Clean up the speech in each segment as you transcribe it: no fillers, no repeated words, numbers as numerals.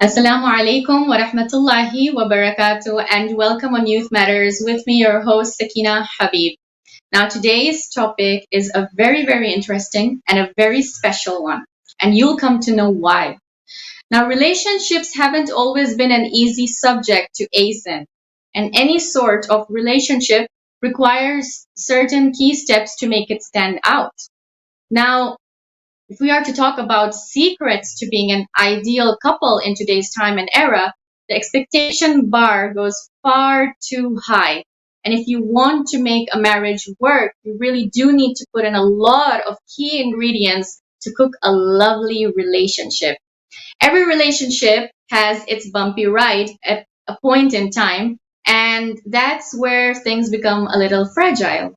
Assalamu alaikum wa rahmatullahi wa barakatuh, and welcome on Youth Matters with me, your host Sakina Habib. Now, today's topic is a very, very interesting and a very special one, and you'll come to know why. Now, relationships haven't always been an easy subject to ace in, and any sort of relationship requires certain key steps to make it stand out. Now, if we are to talk about secrets to being an ideal couple in today's time and era, the expectation bar goes far too high. And if you want to make a marriage work, you really do need to put in a lot of key ingredients to cook a lovely relationship. Every relationship has its bumpy ride at a point in time, and that's where things become a little fragile.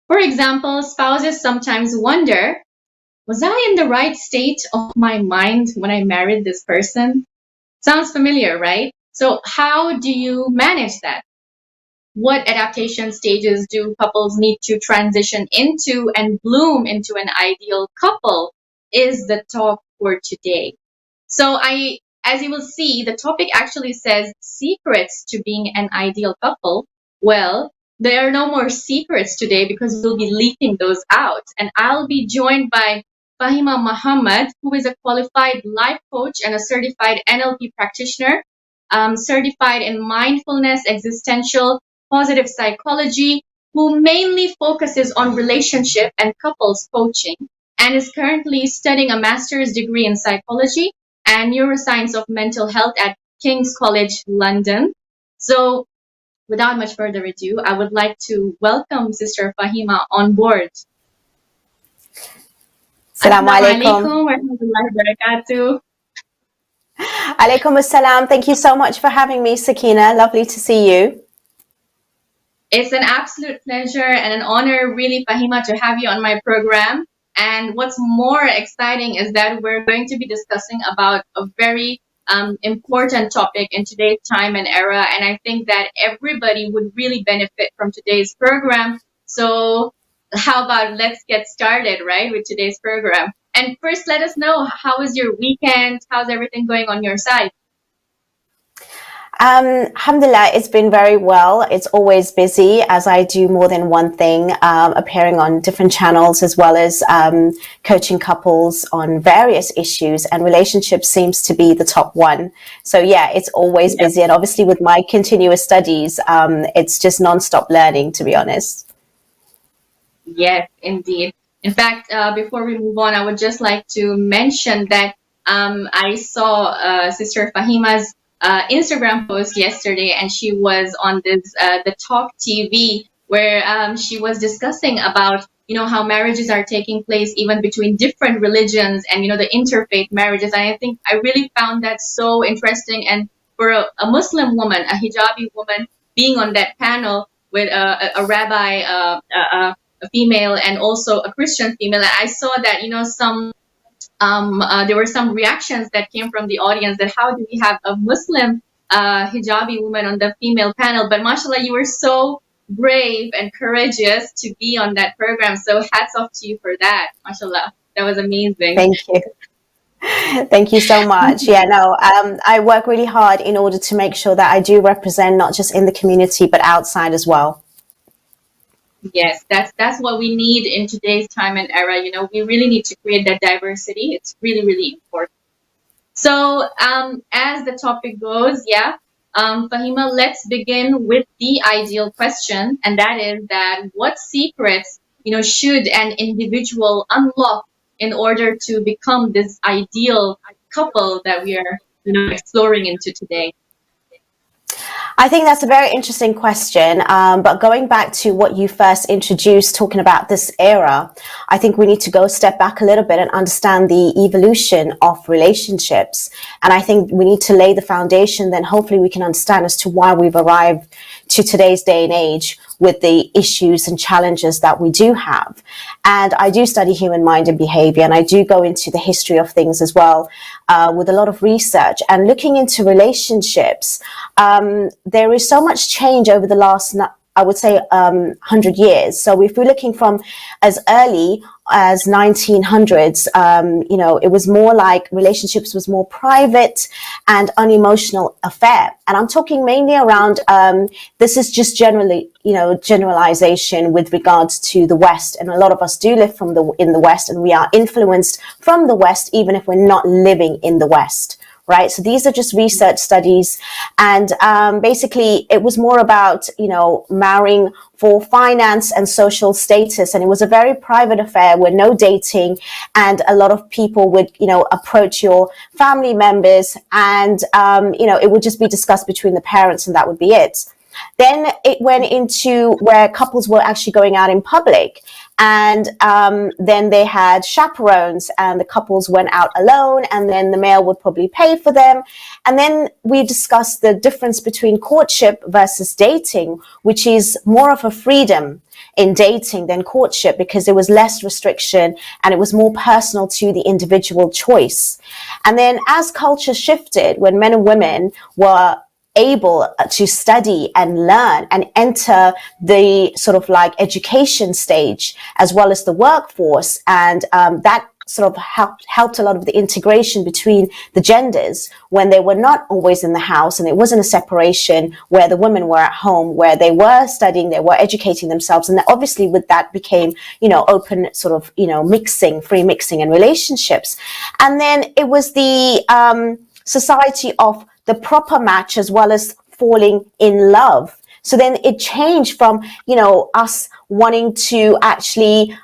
For example, spouses sometimes wonder, was I in the right state of my mind when I married this person? Sounds familiar, right? So, how do you manage that? What adaptation stages do couples need to transition into and bloom into an ideal couple is the talk for today. So, as you will see, the topic actually says secrets to being an ideal couple. Well, there are no more secrets today because we'll be leaking those out. And I'll be joined by Fahima Muhammad, who is a qualified life coach and a certified NLP practitioner, certified in mindfulness, existential, positive psychology, who mainly focuses on relationship and couples coaching, and is currently studying a master's degree in psychology and neuroscience of mental health at King's College London. So, without much further ado, I would like to welcome Sister Fahima on board. Assalamu alaikum. Wa rahmatullahi wa barakatuh. Alaikum assalam. Thank you so much for having me, Sakina. Lovely to see you. It's an absolute pleasure and an honor, really, Fahima, to have you on my program. And what's more exciting is that we're going to be discussing about a very important topic in today's time and era. And I think that everybody would really benefit from today's program. So how about let's get started, right, with today's program. And first, let us know, how was your weekend? How's everything going on your side? Alhamdulillah, it's been very well. It's always busy as I do more than one thing, appearing on different channels as well as coaching couples on various issues, and relationships seems to be the top one. So yeah, it's always busy. And obviously with my continuous studies, it's just non-stop learning, to be honest. Yes, indeed. In fact, before we move on, I would just like to mention that I saw Sister Fahima's Instagram post yesterday, and she was on this the Talk TV, where she was discussing about how marriages are taking place even between different religions, and the interfaith marriages. And I think I really found that so interesting. And for a Muslim woman, a hijabi woman, being on that panel with a rabbi, a female, and also a Christian female, I saw that some there were some reactions that came from the audience, that how do we have a Muslim hijabi woman on the female panel? But mashallah, you were so brave and courageous to be on that program. So hats off to you for that. Mashallah, that was amazing. Thank you. Thank you so much. Yeah, no, I work really hard in order to make sure that I do represent not just in the community, but outside as well. Yes, that's what we need in today's time and era. We really need to create that diversity. It's really, really important. So, as the topic goes, Fahima, let's begin with the ideal question, and that is that what secrets, should an individual unlock in order to become this ideal couple that we are, exploring into today? I think that's a very interesting question. But going back to what you first introduced, talking about this era, I think we need to go step back a little bit and understand the evolution of relationships. And I think we need to lay the foundation, then hopefully we can understand as to why we've arrived to today's day and age with the issues and challenges that we do have. And I do study human mind and behavior, and I do go into the history of things as well, with a lot of research and looking into relationships. There is so much change over the last, I would say, 100 years. So if we're looking from as early as 1900s, it was more like relationships was more private and unemotional affair. And I'm talking mainly around, this is just generally, generalization with regards to the West. And a lot of us do live in the West, and we are influenced from the West, even if we're not living in the West. Right. So these are just research studies. And basically, it was more about, marrying for finance and social status. And it was a very private affair with no dating. And a lot of people would, approach your family members, and, it would just be discussed between the parents, and that would be it. Then it went into where couples were actually going out in public. And then they had chaperones, and the couples went out alone, and then the male would probably pay for them. And then we discussed the difference between courtship versus dating, which is more of a freedom in dating than courtship, because there was less restriction and it was more personal to the individual choice. And then as culture shifted, when men and women were able to study and learn and enter the sort of like education stage as well as the workforce, and that sort of helped a lot of the integration between the genders when they were not always in the house, and it wasn't a separation where the women were at home, where they were studying, they were educating themselves. And obviously with that became, open sort of, mixing, free mixing and relationships. And then it was the society of the proper match as well as falling in love. So then it changed from, us wanting to actually,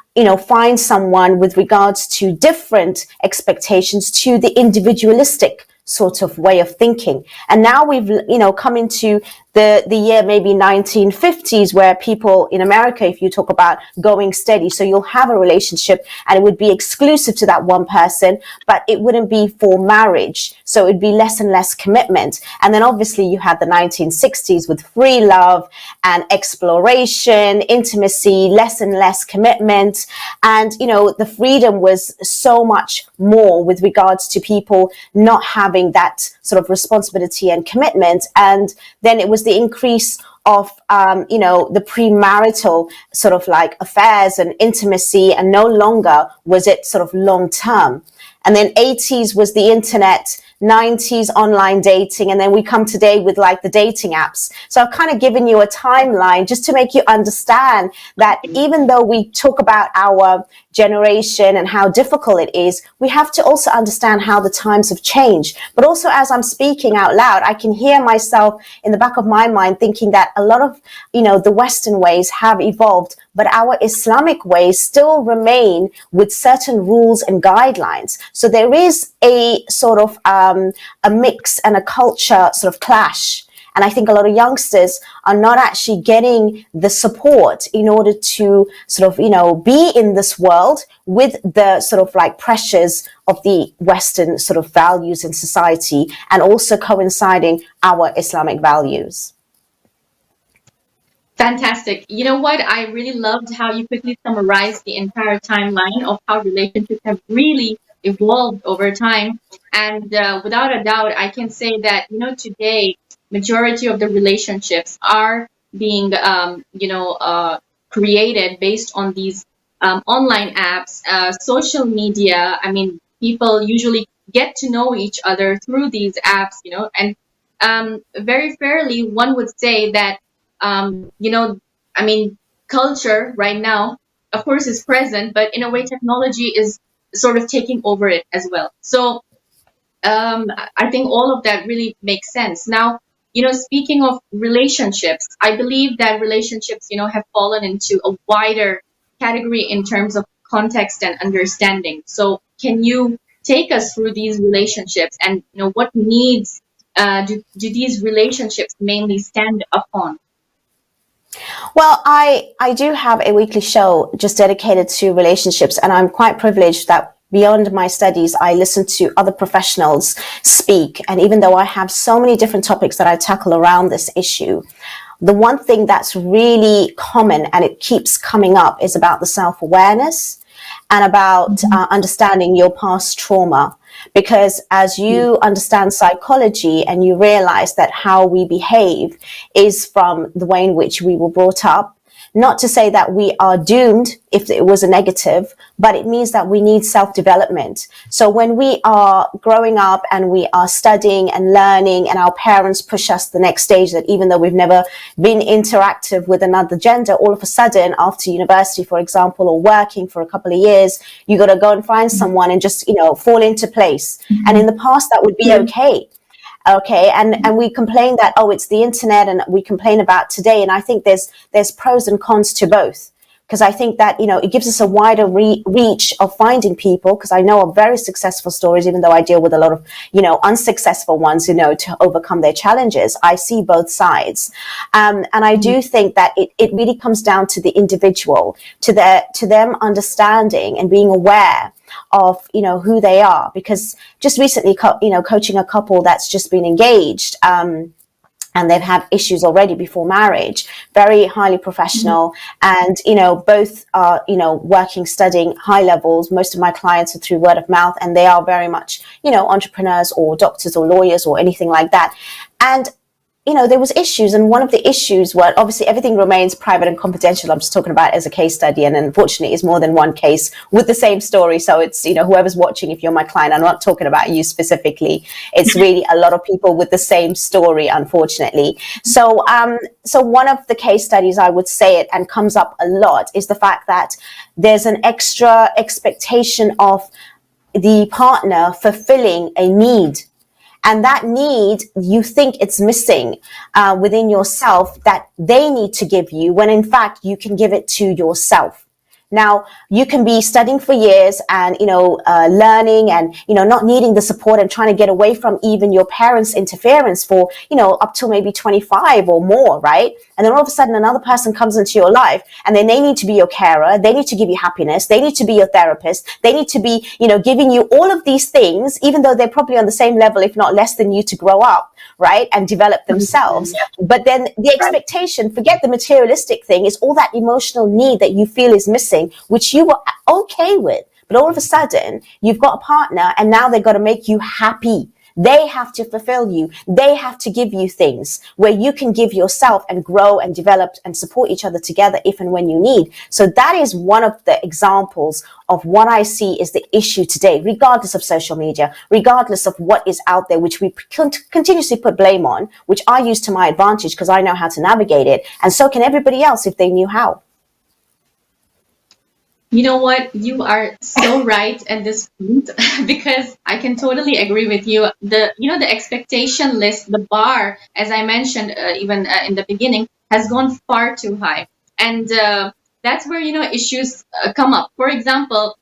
find someone with regards to different expectations to the individualistic sort of way of thinking. And now we've, come into the year maybe 1950s, where people in America, if you talk about going steady, so you'll have a relationship and it would be exclusive to that one person, but it wouldn't be for marriage. So it'd be less and less commitment. And then obviously you had the 1960s with free love and exploration, intimacy, less and less commitment. And, the freedom was so much more with regards to people not having that sort of responsibility and commitment. And then it was the increase of, the premarital sort of like affairs and intimacy, and no longer was it sort of long term. And then 80s was the internet, 90s online dating, and then we come today with like the dating apps. So I've kind of given you a timeline just to make you understand that even though we talk about our generation and how difficult it is, we have to also understand how the times have changed. But also, as I'm speaking out loud, I can hear myself in the back of my mind thinking that a lot of, the Western ways have evolved, but our Islamic ways still remain with certain rules and guidelines. So there is a sort of a mix and a culture sort of clash. And I think a lot of youngsters are not actually getting the support in order to sort of, be in this world with the sort of like pressures of the Western sort of values in society, and also coinciding our Islamic values. Fantastic. You know what? I really loved how you quickly summarized the entire timeline of how relationships have really evolved over time. And without a doubt, I can say that, today, majority of the relationships are being, created based on these online apps, social media. I mean, people usually get to know each other through these apps, and very fairly, one would say that I mean, culture right now, of course, is present, but in a way, technology is sort of taking over it as well. So I think all of that really makes sense. Now, speaking of relationships, I believe that relationships, have fallen into a wider category in terms of context and understanding. So can you take us through these relationships, and, what needs do these relationships mainly stand upon? Well, I do have a weekly show just dedicated to relationships, and I'm quite privileged that beyond my studies, I listen to other professionals speak. And even though I have so many different topics that I tackle around this issue, the one thing that's really common and it keeps coming up is about the self-awareness and about understanding your past trauma. Because as you understand psychology and you realize that how we behave is from the way in which we were brought up, Not to say that we are doomed if it was a negative, but it means that we need self-development. So when we are growing up and we are studying and learning, and our parents push us to the next stage, that even though we've never been interactive with another gender, all of a sudden after university, for example, or working for a couple of years, you got to go and find someone and just, fall into place. And in the past, that would be okay. And we complain that, it's the internet, and we complain about today. And I think there's pros and cons to both, because I think that, it gives us a wider reach of finding people, because I know of very successful stories, even though I deal with a lot of, unsuccessful ones, to overcome their challenges. I see both sides. And I do think that it really comes down to the individual, to them understanding and being aware of, who they are. Because just recently, coaching a couple that's just been engaged, and they've had issues already before marriage, very highly professional. And, both are, working, studying high levels. Most of my clients are through word of mouth, and they are very much, entrepreneurs or doctors or lawyers or anything like that. And there was issues, and one of the issues were, obviously everything remains private and confidential. I'm just talking about it as a case study, and unfortunately it's more than one case with the same story. So it's, whoever's watching, if you're my client, I'm not talking about you specifically. It's really a lot of people with the same story, unfortunately. So one of the case studies, I would say it, and comes up a lot, is the fact that there's an extra expectation of the partner fulfilling a need. And that need, you think it's missing within yourself, that they need to give you, when in fact you can give it to yourself. Now, you can be studying for years and, learning and, not needing the support and trying to get away from even your parents' interference for, up till maybe 25 or more, right? And then all of a sudden another person comes into your life, and then they need to be your carer. They need to give you happiness. They need to be your therapist. They need to be, giving you all of these things, even though they're probably on the same level, if not less than you, to grow up, right? And develop themselves. But then the expectation, forget the materialistic thing, is all that emotional need that you feel is missing, which you were okay with. But all of a sudden, you've got a partner, and now they've got to make you happy. They have to fulfill you. They have to give you things where you can give yourself and grow and develop and support each other together if and when you need. So that is one of the examples of what I see is the issue today, regardless of social media, regardless of what is out there, which we continuously put blame on, which I use to my advantage because I know how to navigate it. And so can everybody else if they knew how. You know what? You are so right at this point because I can totally agree with you. The expectation list, the bar, as I mentioned, even in the beginning, has gone far too high. And that's where, issues come up. For example,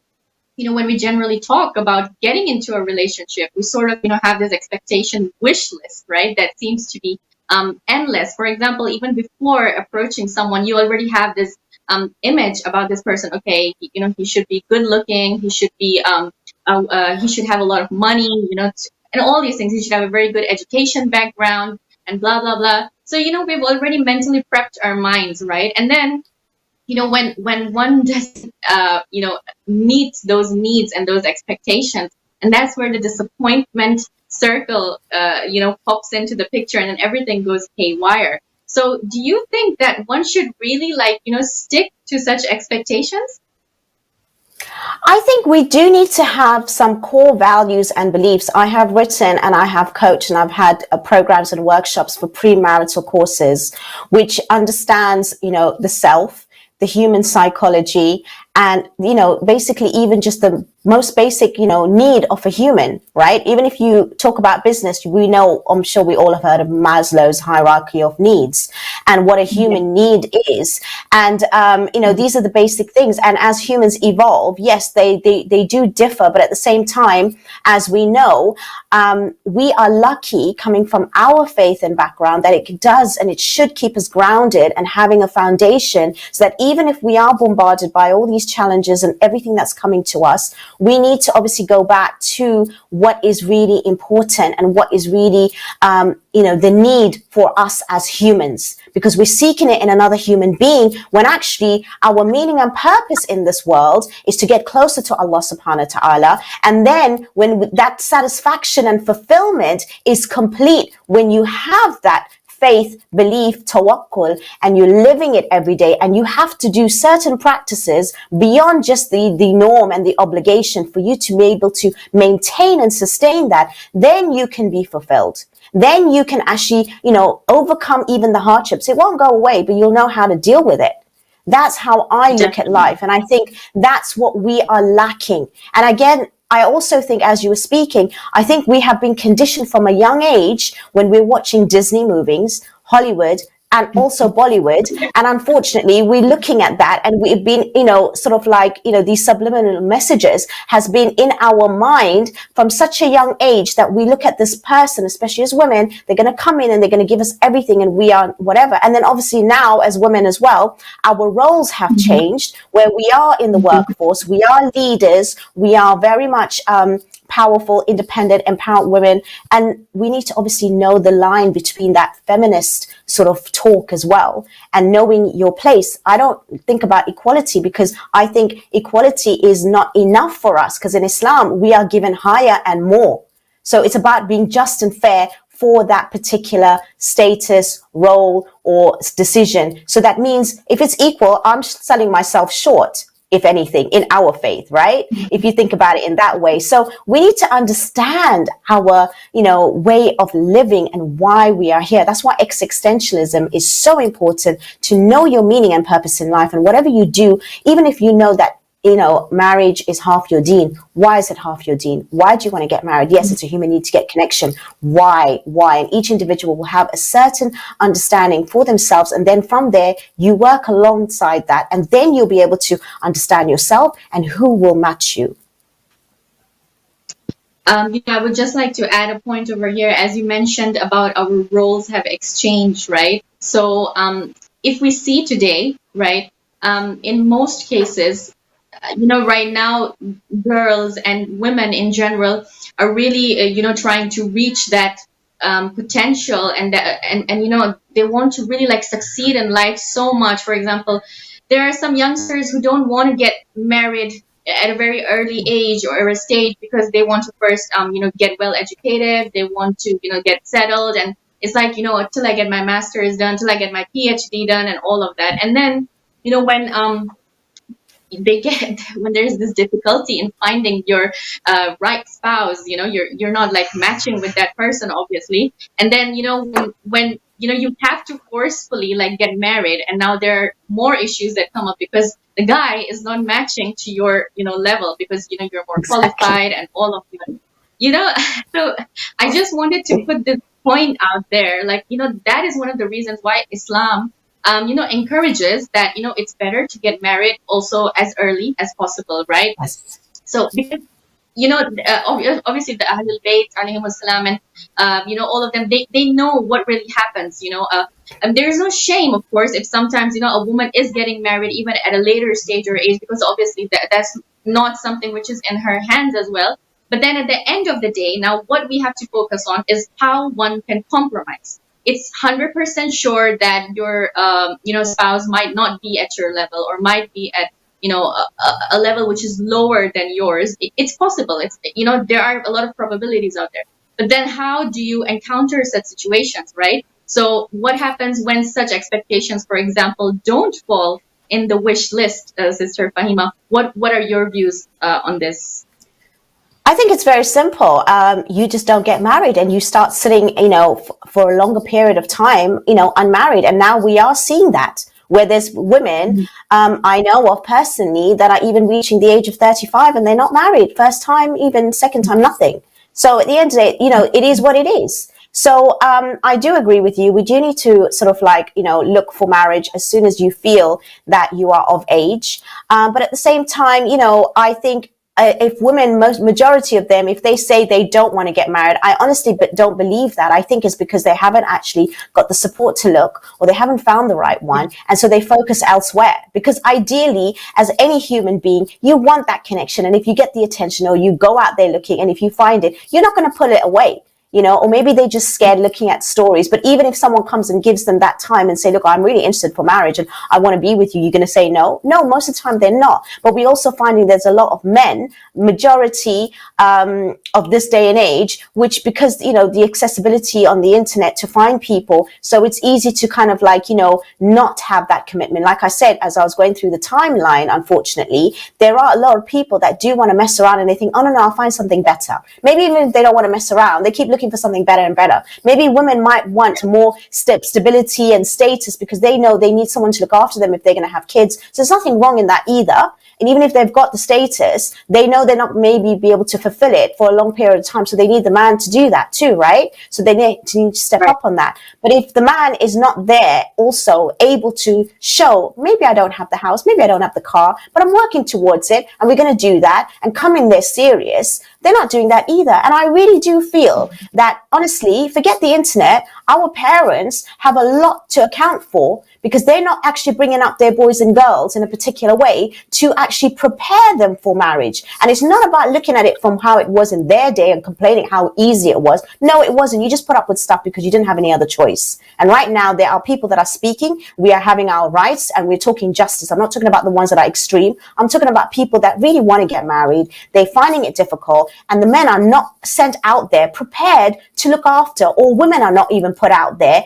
when we generally talk about getting into a relationship, we sort of, have this expectation wish list, right? That seems to be endless. For example, even before approaching someone, you already have this image about this person. Okay, he should be good looking. He should be he should have a lot of money. And all these things. He should have a very good education background and blah blah blah. So we've already mentally prepped our minds, right? And then when one doesn't meet those needs and those expectations, and that's where the disappointment circle pops into the picture, and then everything goes haywire. So do you think that one should really stick to such expectations? I think we do need to have some core values and beliefs. I have written and I have coached and I've had programs and workshops for premarital courses, which understands, the self, the human psychology, and, basically even just the most basic, need of a human, right? Even if you talk about business, we know, I'm sure we all have heard of Maslow's hierarchy of needs and what a human need is. And, these are the basic things. And as humans evolve, yes, they do differ. But at the same time, as we know, we are lucky coming from our faith and background that it does and it should keep us grounded and having a foundation so that even if we are bombarded by all these challenges and everything that's coming to us, we need to obviously go back to what is really important and what is really, the need for us as humans, because we're seeking it in another human being when actually our meaning and purpose in this world is to get closer to Allah subhanahu wa ta'ala. And then when that satisfaction and fulfillment is complete, when you have that faith, belief, tawakkul, and you're living it every day, and you have to do certain practices beyond just the norm and the obligation for you to be able to maintain and sustain that, then you can be fulfilled. Then you can actually, overcome even the hardships. It won't go away, but you'll know how to deal with it. That's how I look at life. And I think that's what we are lacking. And again, I also think, as you were speaking, I think we have been conditioned from a young age when we're watching Disney movies, Hollywood, and also Bollywood. And unfortunately, we're looking at that, and we've been, these subliminal messages has been in our mind from such a young age that we look at this person, especially as women, they're going to come in and they're going to give us everything and we are whatever. And then obviously now as women as well, our roles have changed where we are in the workforce, we are leaders, we are very much, powerful, independent, empowered women. And we need to obviously know the line between that feminist sort of talk as well and knowing your place. I don't think about equality because I think equality is not enough for us, because in Islam, we are given higher and more. So it's about being just and fair for that particular status, role, or decision. So that means if it's equal, I'm selling myself short, if anything, in our faith, right? If you think about it in that way. So we need to understand our, way of living and why we are here. That's why existentialism is so important, to know your meaning and purpose in life. And whatever you do, even if you know that, marriage is half your deen. Why is it half your deen? Why do you want to get married? Yes, it's a human need to get connection. Why? And each individual will have a certain understanding for themselves. And then from there, you work alongside that. And then you'll be able to understand yourself and who will match you. I would just like to add a point over here, as you mentioned about our roles have exchanged, right? So if we see today, right, in most cases, right now, girls and women in general are really, trying to reach that potential, and they want to really like succeed in life so much. For example, there are some youngsters who don't want to get married at a very early age or a stage because they want to first, get well educated. They want to, get settled, and it's like, till I get my master's done, till I get my PhD done, and all of that, and then, when there's this difficulty in finding your right spouse, you're not like matching with that person, obviously, and then when you have to forcefully like get married, and now there are more issues that come up because the guy is not matching to your level, because you're more qualified and all of so I just wanted to put this point out there, like that is one of the reasons why Islam encourages that, it's better to get married also as early as possible, right? Yes. So, because, obviously the Ahlul Bayt, alayhimus salam, and, all of them, they know what really happens, and there's no shame, of course, if sometimes, a woman is getting married even at a later stage or age, because obviously that's not something which is in her hands as well. But then at the end of the day, now what we have to focus on is how one can compromise. It's 100% sure that your spouse might not be at your level, or might be at a level which is lower than yours. It's possible. It's there are a lot of probabilities out there. But then how do you encounter such situations, right? So what happens when such expectations, for example, don't fall in the wish list, Sister Fahima? What are your views on this? I think it's very simple. You just don't get married, and you start sitting, for a longer period of time, unmarried. And now we are seeing that, where there's women I know of personally that are even reaching the age of 35 and they're not married. First time, even second time, nothing. So at the end of the day, it is what it is. So I do agree with you. We do need to sort of look for marriage as soon as you feel that you are of age. But at the same time, I think if women, majority of them, if they say they don't want to get married, I honestly don't believe that. I think it's because they haven't actually got the support to look, or they haven't found the right one. And so they focus elsewhere, because ideally, as any human being, you want that connection. And if you get the attention, or you go out there looking, and if you find it, you're not going to pull it away. or maybe they're just scared looking at stories. But even if someone comes and gives them that time and say, look, I'm really interested for marriage and I want to be with you, you're going to say no? No, most of the time they're not. But we also finding there's a lot of men, majority of this day and age, which because, the accessibility on the internet to find people, so it's easy to kind of like, not have that commitment. Like I said, as I was going through the timeline, unfortunately, there are a lot of people that do want to mess around and they think, oh, no, I'll find something better. Maybe even if they don't want to mess around, they keep looking for something better and better. Maybe women might want more stability and status because they know they need someone to look after them if they're going to have kids. So there's nothing wrong in that either. And even if they've got the status, they know they're not maybe be able to fulfill it for a long period of time. So they need the man to do that too, right? So they need to step up on that. But if the man is not there, also able to show, maybe I don't have the house, maybe I don't have the car, but I'm working towards it and we're going to do that and come in there serious, they're not doing that either. And I really do feel that, honestly, forget the internet, our parents have a lot to account for because they're not actually bringing up their boys and girls in a particular way to actually prepare them for marriage. And it's not about looking at it from how it was in their day and complaining how easy it was. No, it wasn't. You just put up with stuff because you didn't have any other choice. And right now, there are people that are speaking. We are having our rights and we're talking justice. I'm not talking about the ones that are extreme. I'm talking about people that really want to get married. They're finding it difficult and the men are not sent out there prepared to look after, or women are not even put out there,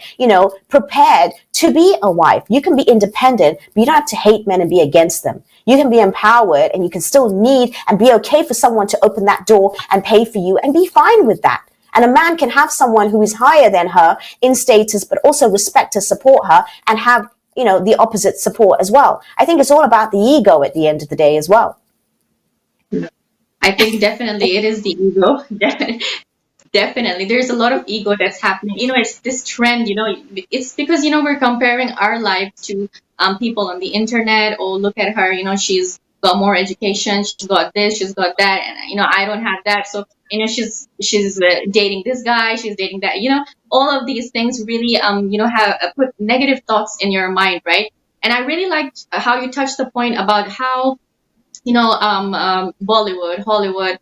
prepared to be a wife. You can be independent, but you don't have to hate men and be against them. You can be empowered and you can still need and be okay for someone to open that door and pay for you and be fine with that. And a man can have someone who is higher than her in status, but also respect her, support her, and have, the opposite support as well. I think it's all about the ego at the end of the day as well. I think definitely it is the ego. Definitely. There's a lot of ego that's happening. It's this trend, it's because, we're comparing our life to people on the internet. Oh, look at her, she's got more education, she's got this, she's got that, and I don't have that. So, she's dating this guy, she's dating that, all of these things really have put negative thoughts in your mind, right? And I really liked how you touched the point about how Bollywood, Hollywood,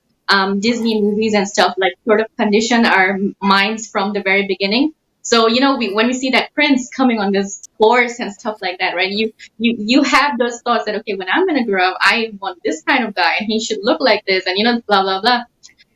Disney movies and stuff like sort of condition our minds from the very beginning. So when we see that prince coming on this horse and stuff like that, right? You have those thoughts that, okay, when I'm gonna grow up, I want this kind of guy and he should look like this and blah blah blah,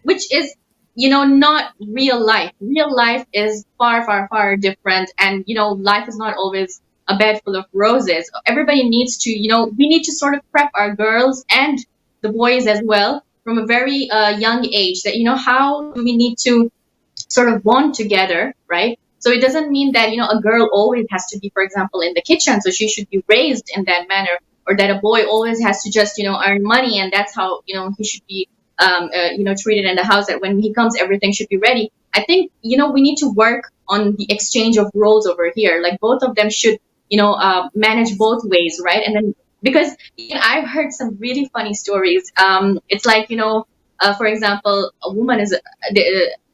which is not real life. Real life is far far far different, and life is not always a bed full of roses. Everybody needs to, we need to sort of prep our girls and the boys as well from a very young age that, how do we need to sort of bond together, right? So it doesn't mean that, a girl always has to be, for example, in the kitchen. So she should be raised in that manner, or that a boy always has to just, earn money. And that's how, he should be, treated in the house, that when he comes, everything should be ready. I think, we need to work on the exchange of roles over here. Like both of them should manage both ways, right? And then because I've heard some really funny stories. It's like for example, a woman is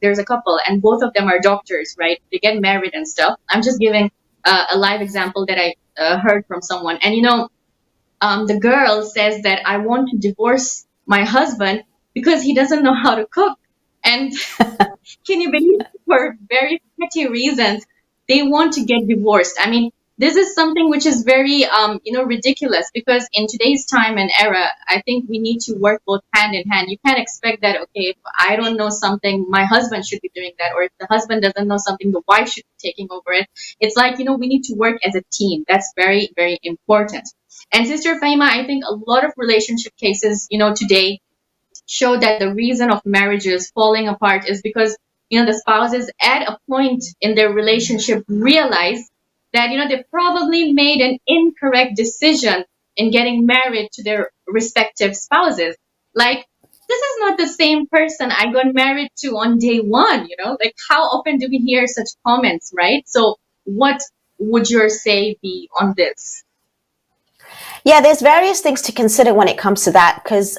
there's a couple and both of them are doctors, right? They get married and stuff. I'm just giving a live example that I heard from someone, and the girl says that I want to divorce my husband because he doesn't know how to cook, and can you believe, for very petty reasons they want to get divorced? I mean, this is something which is very, ridiculous, because in today's time and era, I think we need to work both hand in hand. You can't expect that, okay, if I don't know something, my husband should be doing that, or if the husband doesn't know something, the wife should be taking over it. It's like, we need to work as a team. That's very, very important. And Sister Fahima, I think a lot of relationship cases, today show that the reason of marriages falling apart is because, the spouses at a point in their relationship realize that, they probably made an incorrect decision in getting married to their respective spouses. Like, this is not the same person I got married to on day one, like how often do we hear such comments, right? So what would your say be on this? Yeah, there's various things to consider when it comes to that, because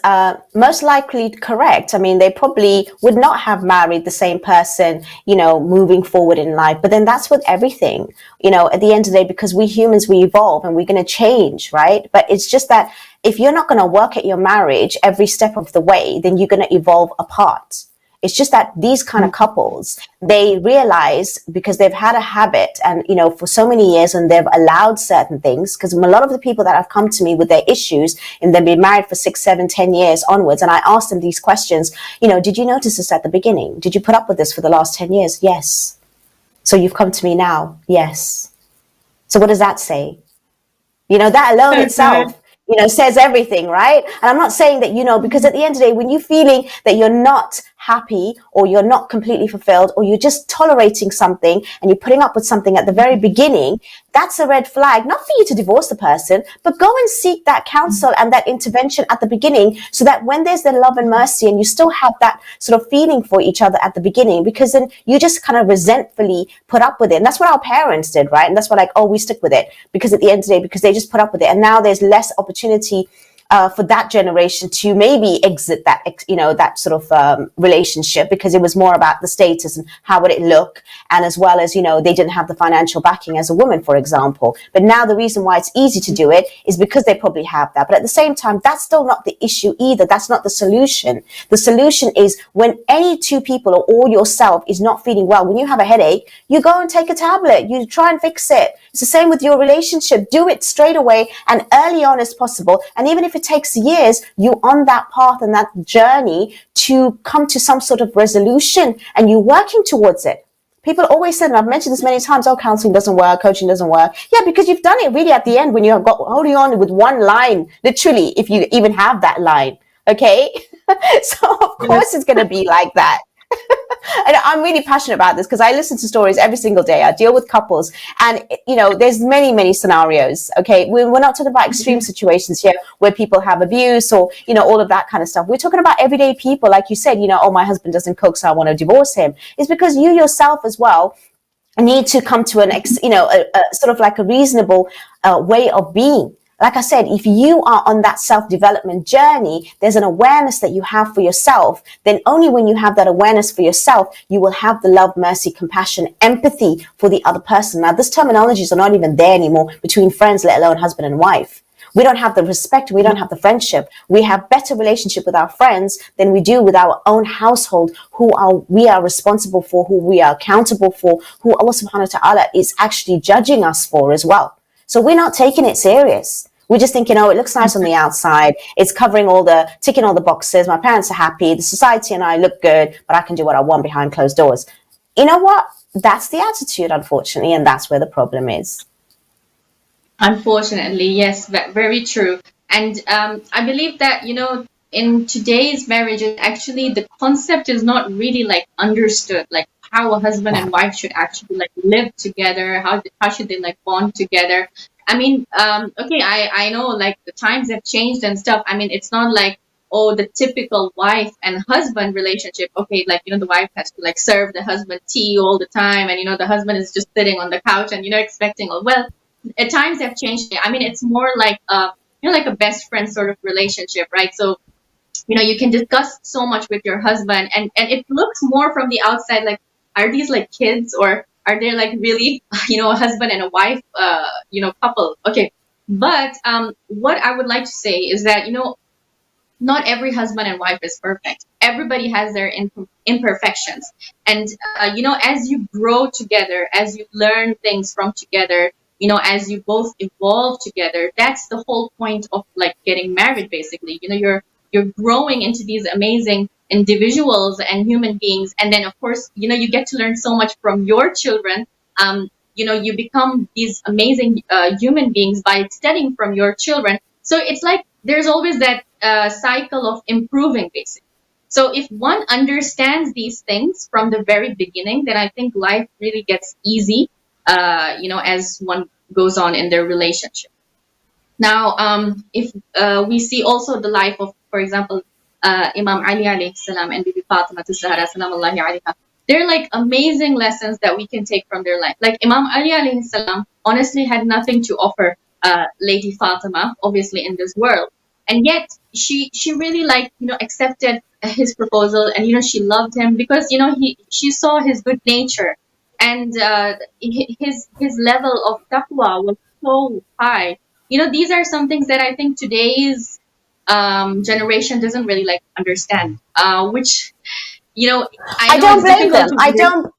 most likely correct. I mean, they probably would not have married the same person, moving forward in life. But then that's with everything, at the end of the day, because we humans, we evolve and we're going to change, right? But it's just that if you're not going to work at your marriage every step of the way, then you're going to evolve apart. It's just that these kind of couples, they realize, because they've had a habit and, for so many years, and they've allowed certain things, because a lot of the people that have come to me with their issues and they've been married for 6, 7, 10 years onwards, and I ask them these questions, did you notice this at the beginning? Did you put up with this for the last 10 years? Yes. So you've come to me now? Yes. So what does that say? That alone Okay. itself, says everything, right? And I'm not saying that, because at the end of the day, when you're feeling that you're not happy or you're not completely fulfilled or you're just tolerating something and you're putting up with something at the very beginning, that's a red flag, not for you to divorce the person, but go and seek that counsel and that intervention at the beginning, so that when there's the love and mercy and you still have that sort of feeling for each other at the beginning, because then you just kind of resentfully put up with it. And that's what our parents did, right? And that's why, we stick with it, because at the end of the day, because they just put up with it. And now there's less opportunity for that generation to maybe exit that, that sort of relationship, because it was more about the status and how would it look. And as well as, they didn't have the financial backing as a woman, for example. But now the reason why it's easy to do it is because they probably have that. But at the same time, that's still not the issue either. That's not the solution. The solution is when any two people or yourself is not feeling well, when you have a headache, you go and take a tablet. You try and fix it. It's the same with your relationship. Do it straight away and early on as possible. And even if it takes years, you're on that path and that journey to come to some sort of resolution, and you're working towards it. People always said, and I've mentioned this many times, oh, counseling doesn't work, coaching doesn't work. Yeah, because you've done it really at the end when you've got holding on with one line, literally, if you even have that line. Okay. So of course it's going to be like that. And I'm really passionate about this because I listen to stories every single day. I deal with couples, and there's many scenarios. Okay, we're not talking about extreme situations here where people have abuse or all of that kind of stuff. We're talking about everyday people, like you said. Oh, my husband doesn't cook, so I want to divorce him. It's because you yourself as well need to come to a sort of like a reasonable way of being. Like I said, if you are on that self-development journey, there's an awareness that you have for yourself. Then only when you have that awareness for yourself, you will have the love, mercy, compassion, empathy for the other person. Now, these terminologies are not even there anymore between friends, let alone husband and wife. We don't have the respect. We don't have the friendship. We have better relationship with our friends than we do with our own household, we are responsible for, who we are accountable for, who Allah subhanahu wa ta'ala is actually judging us for as well. So we're not taking it serious. We're just thinking, oh, it looks nice on the outside. It's ticking all the boxes. My parents are happy. The society and I look good, but I can do what I want behind closed doors. You know what? That's the attitude, unfortunately, and that's where the problem is. Unfortunately, yes, very true. And I believe that, in today's marriages, actually, the concept is not really like understood, like how a husband Yeah. and wife should actually like live together, how should they like bond together. I mean, okay, I know like the times have changed and stuff. I mean, it's not like, oh, the typical wife and husband relationship. Okay, like, the wife has to like serve the husband tea all the time, and the husband is just sitting on the couch and expecting, oh, well, at times have changed. I mean, it's more like like a best friend sort of relationship, right? So you can discuss so much with your husband, and it looks more from the outside like, are these like kids, or are they like really a husband and a wife couple? Okay, but what I would like to say is that not every husband and wife is perfect. Everybody has their imperfections. And, as you grow together, as you learn things from together, as you both evolve together, that's the whole point of like getting married, basically. You're growing into these amazing individuals and human beings. And then, of course, you get to learn so much from your children. You become these amazing human beings by studying from your children. So it's like there's always that cycle of improving, basically. So if one understands these things from the very beginning, then I think life really gets easy, as one goes on in their relationship. Now, if we see also the life of, for example, Imam Ali alayhi salam and Bibi Fatima Zahra salamullahi alayha, they're like amazing lessons that we can take from their life. Like Imam Ali alayhi salam honestly had nothing to offer Lady Fatima, obviously, in this world, and yet she really like accepted his proposal, and she loved him because she saw his good nature, and his level of taqwa was so high. These are some things that I think today's generation doesn't really like understand, which I I know don't it's blame difficult them. to I break. don't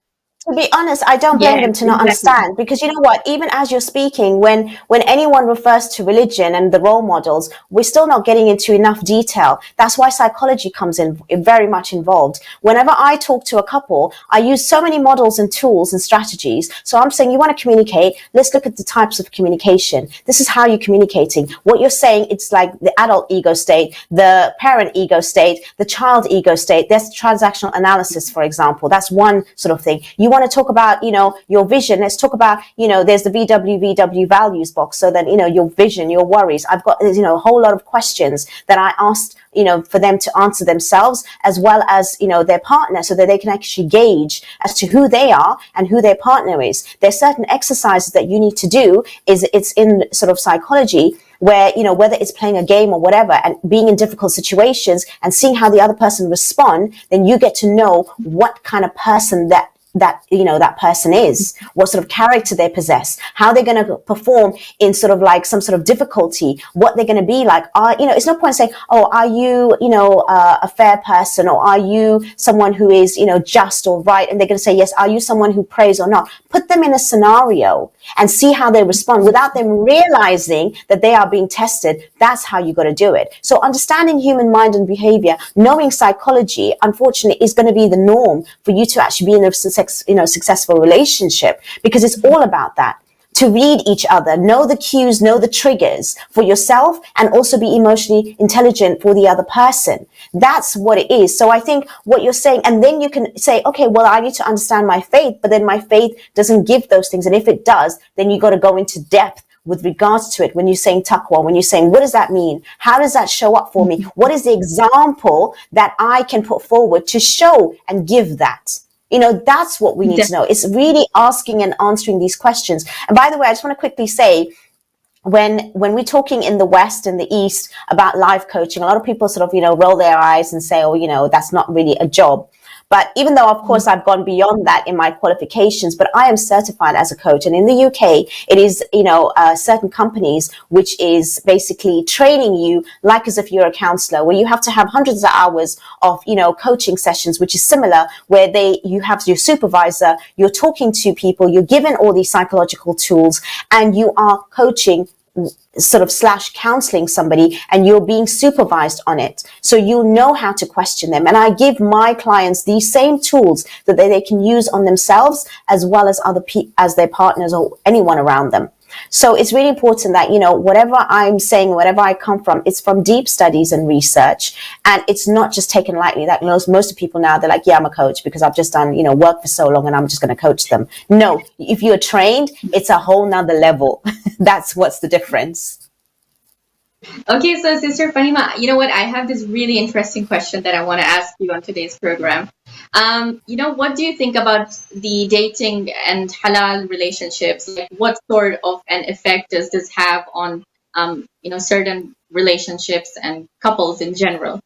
To be honest, I don't blame Yes, them to not exactly. understand, because you know what? Even as you're speaking, when anyone refers to religion and the role models, we're still not getting into enough detail. That's why psychology comes in very much involved. Whenever I talk to a couple, I use so many models and tools and strategies. So I'm saying, you want to communicate? Let's look at the types of communication. This is how you're communicating. What you're saying, it's like the adult ego state, the parent ego state, the child ego state. There's transactional analysis, for example. That's one sort of thing. You want to talk about, your vision. Let's talk about, there's the VWVW values box. So then, your vision, your worries. I've got, a whole lot of questions that I asked, for them to answer themselves, as well as, their partner, so that they can actually gauge as to who they are and who their partner is. There's certain exercises that you need to do. It's in sort of psychology, where, whether it's playing a game or whatever, and being in difficult situations and seeing how the other person respond, then you get to know what kind of person that person is, what sort of character they possess, how they're going to perform in sort of like some sort of difficulty, what they're going to be like. It's no point saying, oh, are you, a fair person, or are you someone who is, just or right? And they're going to say yes. Are you someone who prays or not? Put them in a scenario and see how they respond without them realizing that they are being tested. That's how you got to do it. So understanding human mind and behavior, knowing psychology, unfortunately, is going to be the norm for you to actually be in a successful relationship, because it's all about that. To read each other, know the cues, know the triggers for yourself, and also be emotionally intelligent for the other person. That's what it is. So I think what you're saying, and then you can say, okay, well, I need to understand my faith, but then my faith doesn't give those things. And if it does, then you got to go into depth with regards to it. When you're saying taqwa, when you're saying, what does that mean? How does that show up for me? What is the example that I can put forward to show and give that? That's what we need to know. It's really asking and answering these questions. And by the way, I just want to quickly say, when we're talking in the West and the East about life coaching, a lot of people sort of, roll their eyes and say, oh, that's not really a job. But even though, of course, I've gone beyond that in my qualifications, but I am certified as a coach. And in the UK, it is, certain companies, which is basically training you like as if you're a counselor, where you have to have hundreds of hours of, coaching sessions, which is similar, where you have your supervisor, you're talking to people, you're given all these psychological tools, and you are coaching sort of / counseling somebody, and you're being supervised on it. So you know how to question them. And I give my clients these same tools that they can use on themselves, as well as as their partners or anyone around them. So it's really important that, whatever I'm saying, whatever I come from, it's from deep studies and research. And it's not just taken lightly. That most of people now, they're like, yeah, I'm a coach because I've just done, work for so long and I'm just going to coach them. No, if you're trained, it's a whole nother level. That's what's the difference. Okay, so Sister Fahima, you know what? I have this really interesting question that I want to ask you on today's program. What do you think about the dating and halal relationships? Like, what sort of an effect does this have on, certain relationships and couples in general?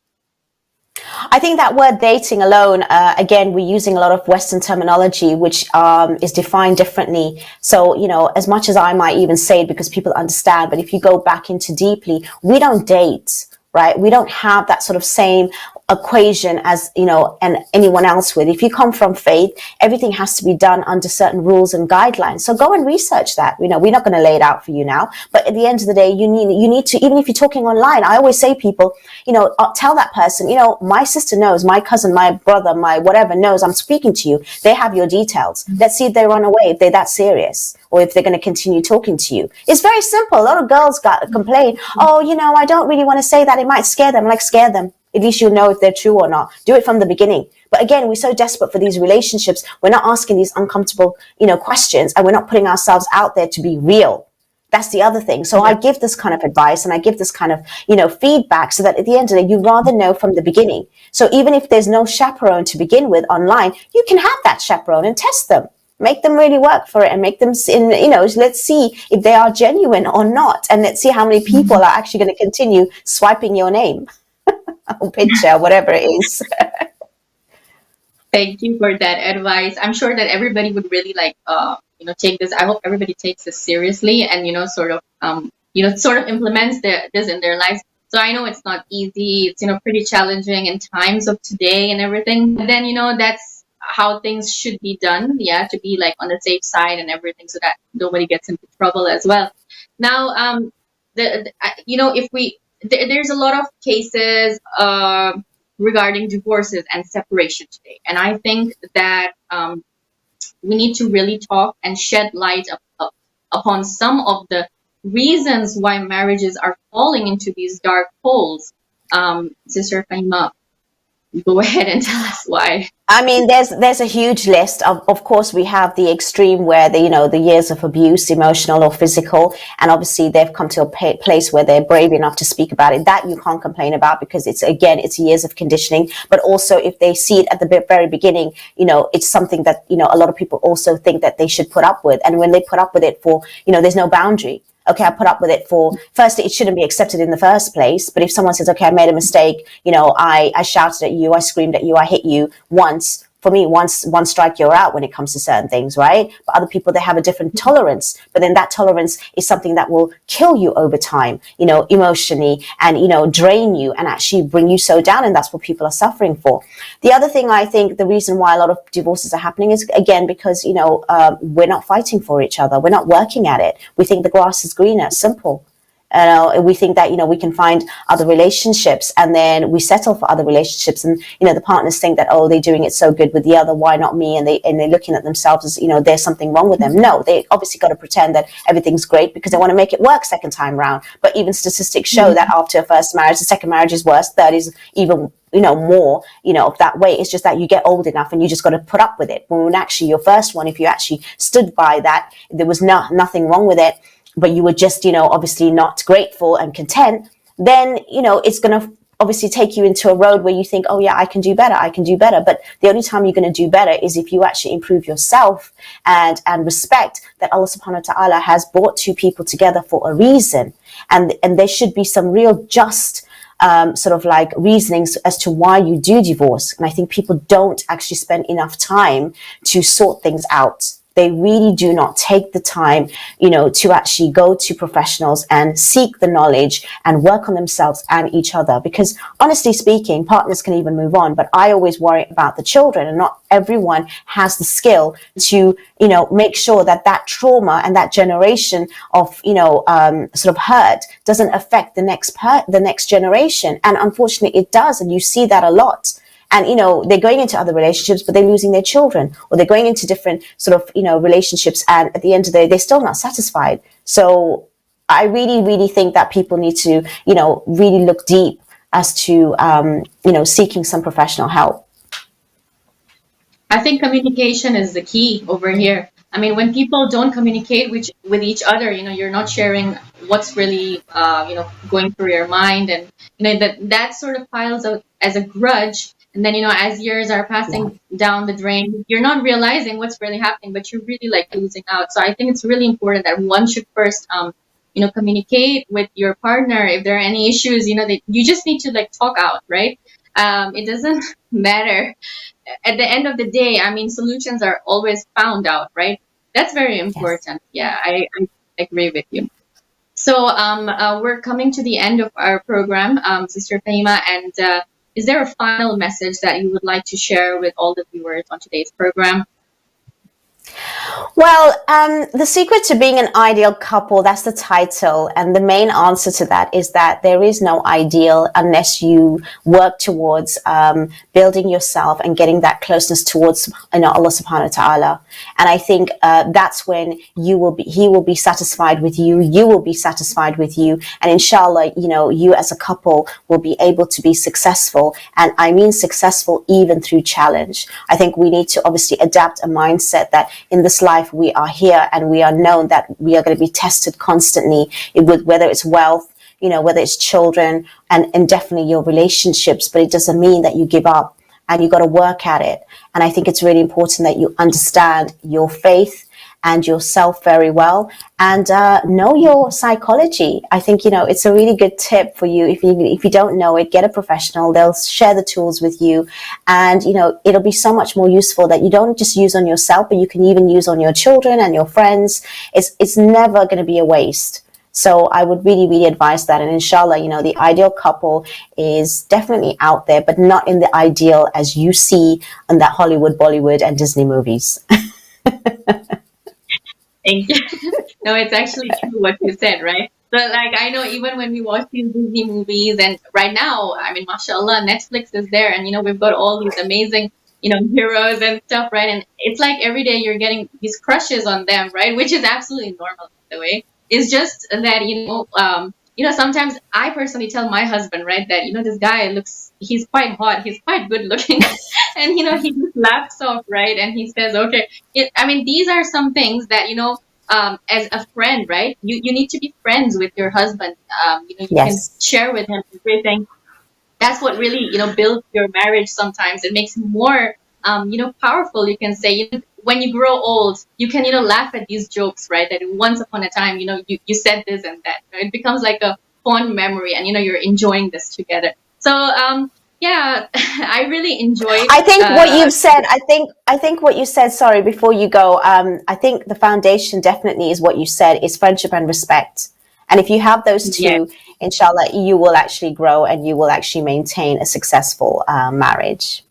I think that word dating alone, again, we're using a lot of Western terminology, which is defined differently. So, as much as I might even say it because people understand, but if you go back into deeply, we don't date, right? We don't have that sort of same equation as, and anyone else with. If you come from faith, everything has to be done under certain rules and guidelines. So go and research that. We're not going to lay it out for you now, but at the end of the day, you need to, even if you're talking online, I always say people, tell that person, my sister knows, my cousin, my brother, my whatever knows I'm speaking to you. They have your details. Let's see if they run away, if they're that serious, or if they're going to continue talking to you. It's very simple. A lot of girls complain, oh, I don't really want to say that. It might scare them. Like, scare them. At least you'll know if they're true or not. Do it from the beginning. But again, we're so desperate for these relationships. We're not asking these uncomfortable, questions, and we're not putting ourselves out there to be real. That's the other thing. So I give this kind of advice and I give this kind of, feedback, so that at the end of the day, you rather know from the beginning. So even if there's no chaperone to begin with online, you can have that chaperone and test them. Make them really work for it and make them, let's see if they are genuine or not. And let's see how many people are actually going to continue swiping your name or picture, whatever it is. Thank you for that advice. I'm sure that everybody would really take this. I hope everybody takes this seriously and, sort of implements this in their lives. So I know it's not easy. It's, pretty challenging in times of today and everything. But then, that's how things should be done. Yeah, to be like on the safe side and everything, so that nobody gets into trouble as well. Now, if there's a lot of cases regarding divorces and separation today, and I think that we need to really talk and shed light upon some of the reasons why marriages are falling into these dark holes. Sister Faima, go ahead and tell us why. I mean, there's a huge list. Of course, we have the extreme where the years of abuse, emotional or physical, and obviously they've come to a place where they're brave enough to speak about it. That you can't complain about, because it's years of conditioning. But also, if they see it at the very beginning, it's something that a lot of people also think that they should put up with. And when they put up with it for, there's no boundary. Okay, I put up with it for, firstly, it shouldn't be accepted in the first place. But if someone says, okay, I made a mistake, I shouted at you, I screamed at you, I hit you once. For me, one strike, you're out when it comes to certain things, right? But other people, they have a different tolerance. But then that tolerance is something that will kill you over time, emotionally, and, drain you and actually bring you so down. And that's what people are suffering for. The other thing, I think the reason why a lot of divorces are happening is, again, because, we're not fighting for each other. We're not working at it. We think the grass is greener. Simple. We think that, we can find other relationships, and then we settle for other relationships. And, the partners think that, oh, they're doing it so good with the other, why not me? And they're looking at themselves as, there's something wrong with them. No, they obviously got to pretend that everything's great because they want to make it work second time round. But even statistics show that after a first marriage, the second marriage is worse. Third is even more, that way. It's just that you get old enough and you just got to put up with it. When actually your first one, if you actually stood by that, there was nothing wrong with it, but you were just, obviously not grateful and content, then, it's going to obviously take you into a road where you think, oh yeah, I can do better. But the only time you're going to do better is if you actually improve yourself and respect that Allah subhanahu wa ta'ala has brought two people together for a reason. And there should be some real just sort of like reasonings as to why you do divorce. And I think people don't actually spend enough time to sort things out. They really do not take the time, to actually go to professionals and seek the knowledge and work on themselves and each other. Because honestly speaking, partners can even move on, but I always worry about the children, and not everyone has the skill to, make sure that trauma and that generation of, sort of hurt doesn't affect the next generation. And unfortunately it does. And you see that a lot. And, they're going into other relationships, but they're losing their children, or they're going into different sort of, relationships. And at the end of the day, they're still not satisfied. So I really, really think that people need to, really look deep as to, seeking some professional help. I think communication is the key over here. I mean, when people don't communicate with each other, you're not sharing what's really, going through your mind, and that sort of piles out as a grudge. And then, as years are passing down the drain, you're not realizing what's really happening, but you're really like losing out. So I think it's really important that one should first, communicate with your partner. If there are any issues, that you just need to like talk out, right? It doesn't matter. At the end of the day, I mean, solutions are always found out, right? That's very important. Yes. Yeah, I agree with you. So we're coming to the end of our program, Sister Faima, and is there a final message that you would like to share with all the viewers on today's program? Well, the secret to being an ideal couple, that's the title. And the main answer to that is that there is no ideal unless you work towards building yourself and getting that closeness towards Allah subhanahu wa ta'ala. And I think that's when He will be satisfied with you. You will be satisfied with you. And inshallah, you as a couple will be able to be successful. And I mean successful even through challenge. I think we need to obviously adapt a mindset that in this life we are here and we are known that we are going to be tested constantly, whether it's wealth, whether it's children, and definitely your relationships. But it doesn't mean that you give up, and you got to work at it. And I think it's really important that you understand your faith and yourself very well, and know your psychology. I think, it's a really good tip for you. If you don't know it, get a professional. They'll share the tools with you, and, it'll be so much more useful that you don't just use on yourself, but you can even use on your children and your friends. It's never going to be a waste. So I would really, really advise that. And inshallah, the ideal couple is definitely out there, but not in the ideal as you see in that Hollywood, Bollywood, and Disney movies. Thank you. No, it's actually true what you said, right? So, like, I know even when we watch these Disney movies, and right now, I mean, mashallah, Netflix is there, and we've got all these amazing, heroes and stuff, right? And it's like every day you're getting these crushes on them, right? Which is absolutely normal, by the way. It's just that sometimes I personally tell my husband, right, that this guy he's quite hot, he's quite good looking, and he just laughs off, right, and he says, okay. I mean, these are some things that as a friend, right? You need to be friends with your husband. You can Yes. share with him everything. That's what really builds your marriage. Sometimes it makes it more powerful. You can say, when you grow old, you can laugh at these jokes, right? That once upon a time, you said this and that. It becomes like a fond memory, and you're enjoying this together. So yeah, I really enjoyed. I think what you've said, I think what you said, sorry, before you go, I think the foundation definitely is what you said, is friendship and respect. And if you have those Yeah. two, inshallah, you will actually grow and you will actually maintain a successful marriage.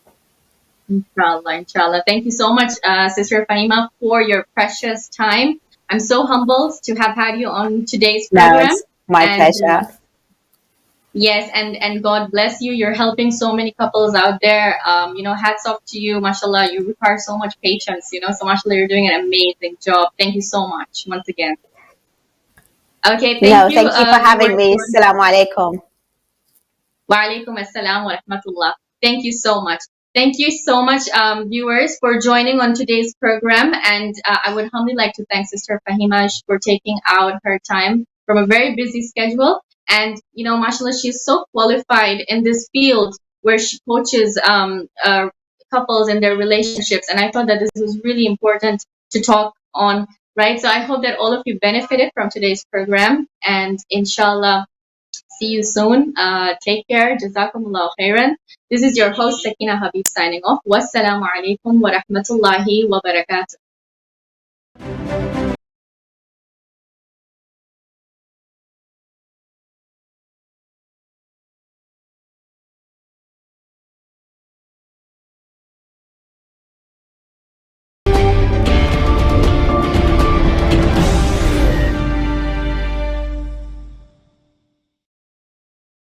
Inshallah, inshallah. Thank you so much, Sister Fahima, for your precious time. I'm so humbled to have had you on today's No, program. it's my And pleasure. yes, and God bless you. You're helping so many couples out there. Hats off to you, mashallah. You require so much patience, so mashallah, you're doing an amazing job. Thank you so much once again. Okay, thank No, you, thank you for having viewers. me. Assalamu alaikum. Wa alaikum assalam wa rahmatullah. Thank you so much. Thank you so much, viewers, for joining on today's program. And I would humbly like to thank Sister Fahima for taking out her time from a very busy schedule. And, mashallah, she's so qualified in this field where she coaches couples in their relationships. And I thought that this was really important to talk on, right? So I hope that all of you benefited from today's program. And inshallah, see you soon. Take care. Jazakumullah khairan. This is your host, Sakina Habib, signing off. Wassalamu alaikum wa rahmatullahi wa barakatuh.